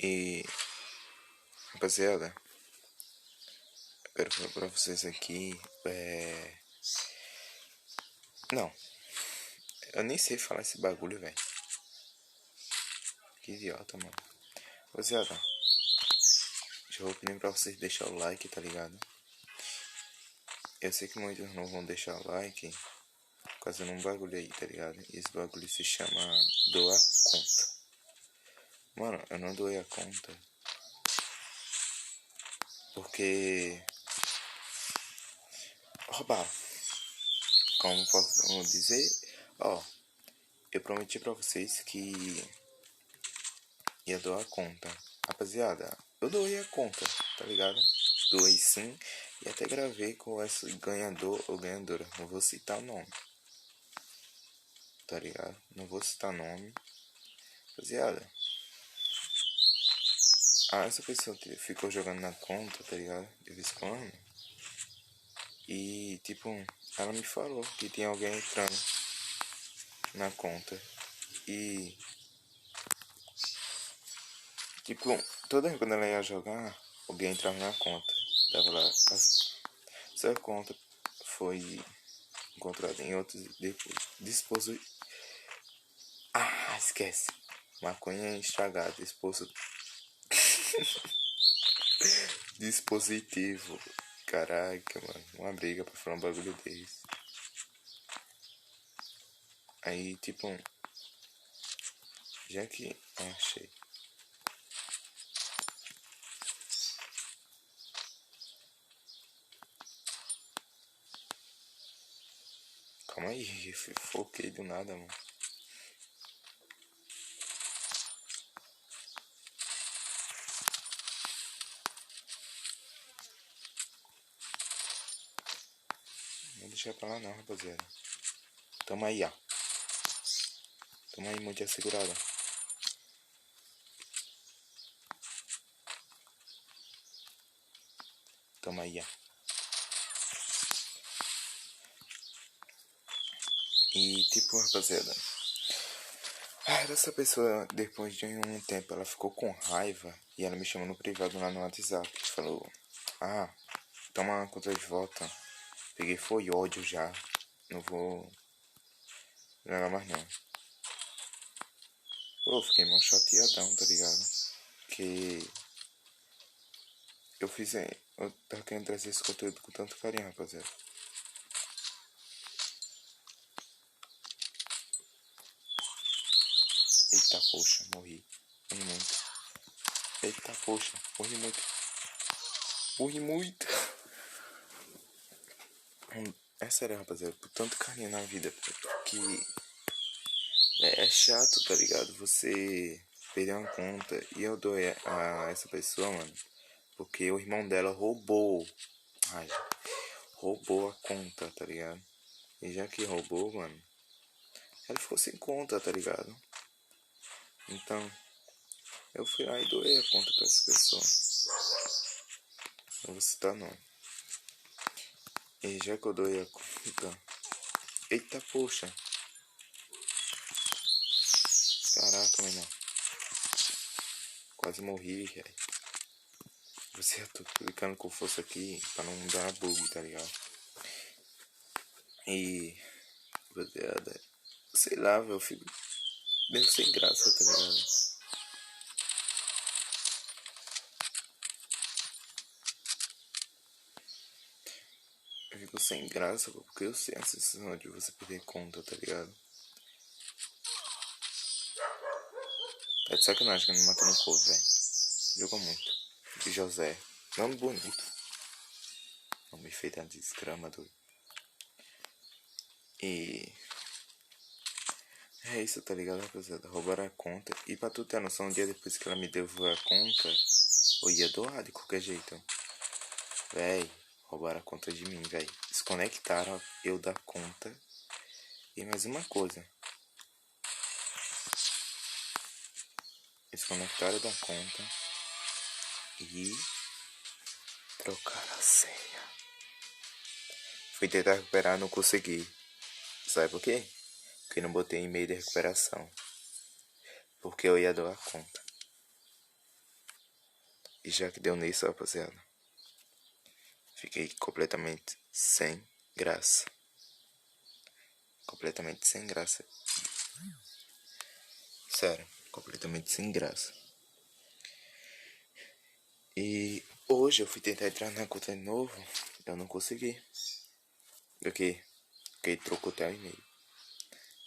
E, rapaziada, eu quero falar pra vocês aqui, Não, eu nem sei falar esse bagulho, velho. Que idiota, mano. Rapaziada, já vou pedir pra vocês deixar o like, tá ligado? Eu sei que muitos não vão deixar o like por causa de um bagulho aí, tá ligado? E esse bagulho se chama doar conta. Mano, eu não doei a conta porque roubaram. Como posso dizer? Ó, eu prometi pra vocês que ia doar a conta. Rapaziada, eu doei a conta, tá ligado? Doei sim. E até gravei com esse ganhador ou ganhadora. Não vou citar o nome. Tá ligado? Não vou citar nome. Rapaziada. Essa pessoa ficou jogando na conta, tá ligado? De vez em quando. E tipo, ela me falou que tinha alguém entrando na conta. E tipo, toda vez quando ela ia jogar, alguém entrava na conta. Tava lá. Sua conta foi encontrada em outros dispositivos. Ah, esquece. Maconha estragada, dispositivo. Caraca, mano. Uma briga pra falar um bagulho desse. Aí, tipo, já que... achei. Calma aí, foquei do nada, mano. Não vou deixar pra lá não, rapaziada. Tamo aí, ó. Tamo aí, muito assegurada. Tamo aí, ó. E tipo, rapaziada, essa pessoa, depois de um tempo, ela ficou com raiva e ela me chamou no privado lá no WhatsApp. Falou, ah, toma a conta de volta. Peguei, foi ódio já. Não vou jogar mais não. Pô, fiquei mal chateadão, tá ligado? Que eu fiz, eu tava querendo trazer esse conteúdo com tanto carinho, rapaziada. Eita, poxa, morri. Morri muito. Eita, poxa, morri muito. Morri muito. É sério, rapaziada, por tanto carinho na vida, que é chato, tá ligado? Você perder uma conta e eu dou a essa pessoa, mano, porque o irmão dela roubou. Ai, roubou a conta, tá ligado? E já que roubou, mano, ela ficou sem conta, tá ligado? Então, eu fui lá e doei a conta pra essa pessoa. Não vou citar não. E já que eu doei a conta... Eita, poxa. Caraca, meu irmão. Quase morri, velho. Você, eu tô clicando com força aqui pra não dar bug, tá ligado? E... rapaziada, sei lá, velho, eu fico meio sem graça, tá ligado? Eu fico sem graça, porque eu sei a sensação de você perder conta, tá ligado? Tá de sacanagem que me matou no couve, velho. Jogou muito. De José. Nome bonito. Nome feito a desgrama do... E... é isso, tá ligado, rapaziada? Roubaram a conta. E pra tu ter noção, um dia depois que ela me devolveu a conta, eu ia doar de qualquer jeito. Véi, roubaram a conta de mim, véi. Desconectaram eu da conta. E mais uma coisa. Desconectaram da conta. E trocaram a senha. Fui tentar recuperar, não consegui. Sabe por quê? Porque não botei e-mail de recuperação. Porque eu ia doar a conta. E já que deu nisso, rapaziada, fiquei completamente sem graça. Completamente sem graça. Sério, completamente sem graça. E hoje eu fui tentar entrar na conta de novo, eu não consegui. Porque trocou até o e-mail.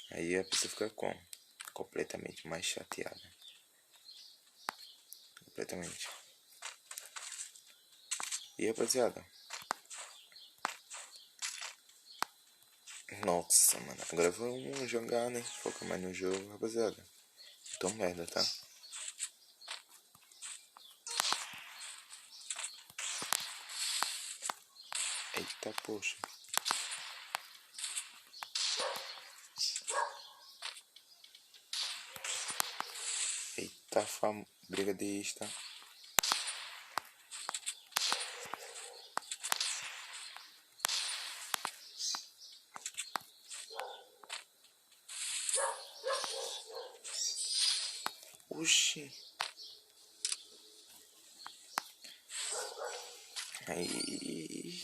Aí a pessoa fica como? Completamente mais chateada. Completamente. E rapaziada, nossa, mano, agora vamos jogar, né? Focar mais no jogo, rapaziada. Tô merda, tá? Eita, poxa. Eita, brigadista. Oxi. Aí.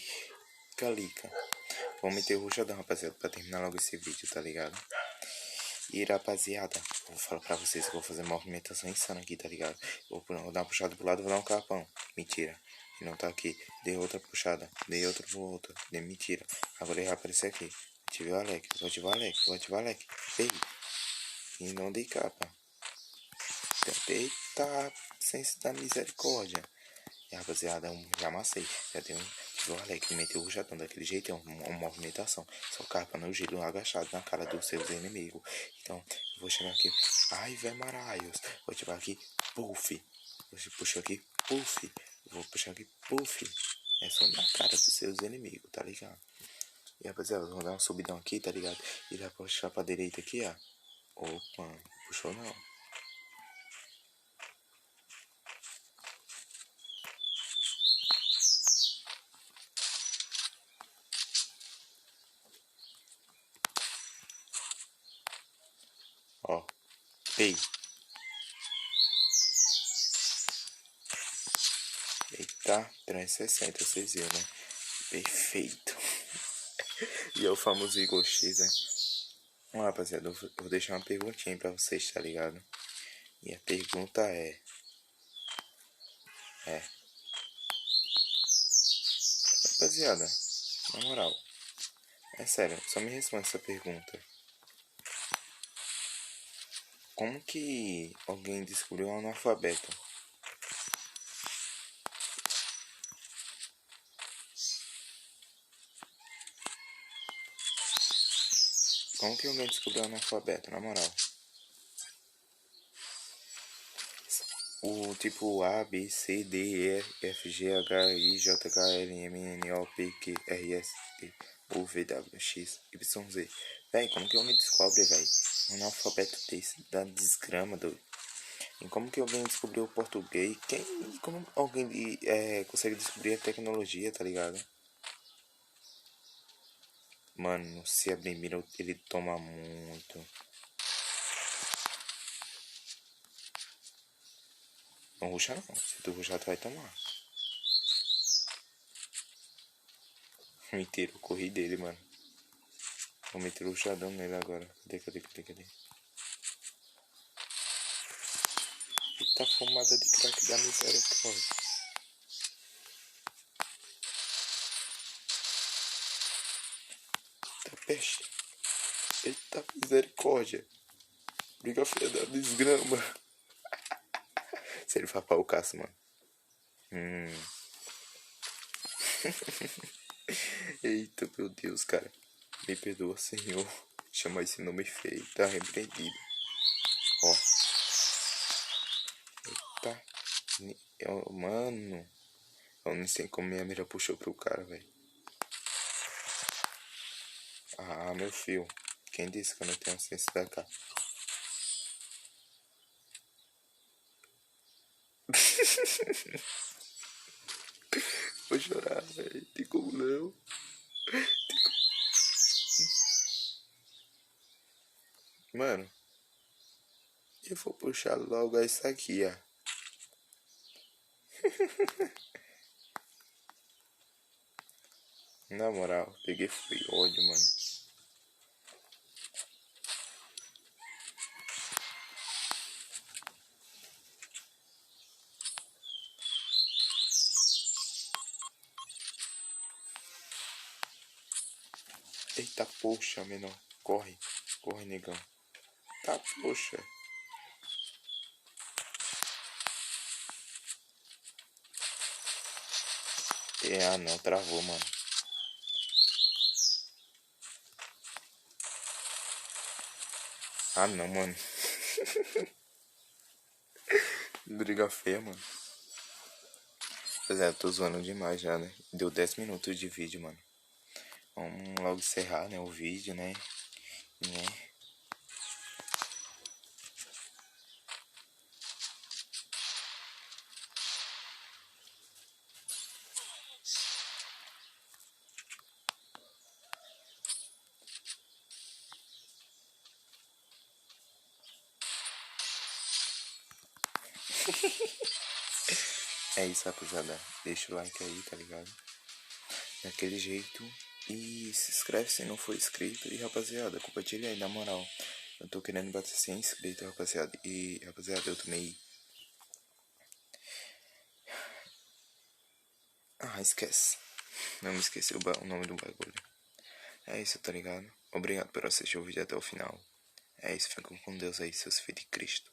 Calica. Vou meter o ruxadão, rapaziada, pra terminar logo esse vídeo, tá ligado? E rapaziada, vou falar pra vocês que eu vou fazer uma movimentação insana aqui, tá ligado? Vou dar uma puxada pro lado e vou dar um capão. Mentira. E não tá aqui. Dei outra puxada. Dei outra pro outro. Dei mentira. Agora ele vai aparecer aqui. Ativei o Alec. Vou ativar o Alec. Vou ativar o Alec. Ei. E não dei capa. Eita. Senso da misericórdia. E rapaziada, já amassei. Já dei o Alec, meteu o jatão daquele jeito, é uma movimentação. Só capa no gelo agachado na cara dos seus inimigos. Então, eu vou chegar aqui. Ai, velho, maraios. Vou ativar aqui, puff. Vou puxar aqui, puff. Vou puxar aqui, puff. É só na cara dos seus inimigos, tá ligado? E rapaziada, vou dar um subidão aqui, tá ligado? E vai puxar pra direita aqui, ó. Opa, puxou não. Ó. Ei. Eita, 360, vocês viram, né? Perfeito. E é o famoso Igor X, né? Bom, rapaziada, eu vou deixar uma perguntinha pra vocês, tá ligado? E a pergunta é... Rapaziada, na moral, é sério, só me responde essa pergunta. Como que alguém descobriu o analfabeto? Como que alguém descobriu o analfabeto, na moral? O tipo A, B, C, D, E, F, G, H, I, J, K, L, M, N, O, P, Q, R, S, T, U, V, W, X, Y, Z. Véi, como que alguém descobre, véi? Um analfabeto desse, da desgrama, doido. E como que alguém descobriu o português? Como alguém consegue descobrir a tecnologia, tá ligado? Mano, se abrir mira, ele toma muito. Não ruxa não. Se tu ruxar, tu vai tomar. Mentira, eu corri dele, mano. Vou meter o ruxadão nele agora. Cadê? Eita fumada de crack da misericórdia. Eita peste. Eita misericórdia. Briga feia da desgrama. Se ele for pra o caço, mano. Eita, meu Deus, cara. Me perdoa, Senhor. Chama esse nome feio. Tá repreendido. Ó. Eita. Mano. Eu não sei como minha mira puxou pro cara, velho. Ah, meu filho. Quem disse que eu não tenho ciência da cara? Vou chorar, velho. Tem como não? Mano. Eu vou puxar logo essa aqui, ó. Na moral, peguei foi ódio, mano. Eita, poxa, menor. Corre. Corre, negão. Tá, poxa. Ah, não. Travou, mano. Ah, não, mano. Briga feia, mano. Pois é, eu tô zoando demais já, né? Deu 10 minutos de vídeo, mano. Vamos logo encerrar, né? O vídeo, né? Né? É isso, rapaziada. Deixa o like aí, tá ligado? Daquele jeito. E se inscreve se não for inscrito. E rapaziada, compartilha aí, na moral. Eu tô querendo bater 100 inscritos, rapaziada. E rapaziada, eu tomei. Ah, esquece. Não me esqueci o nome do bagulho. É isso, tá ligado? Obrigado por assistir o vídeo até o final. É isso, fica com Deus aí, seus filhos de Cristo.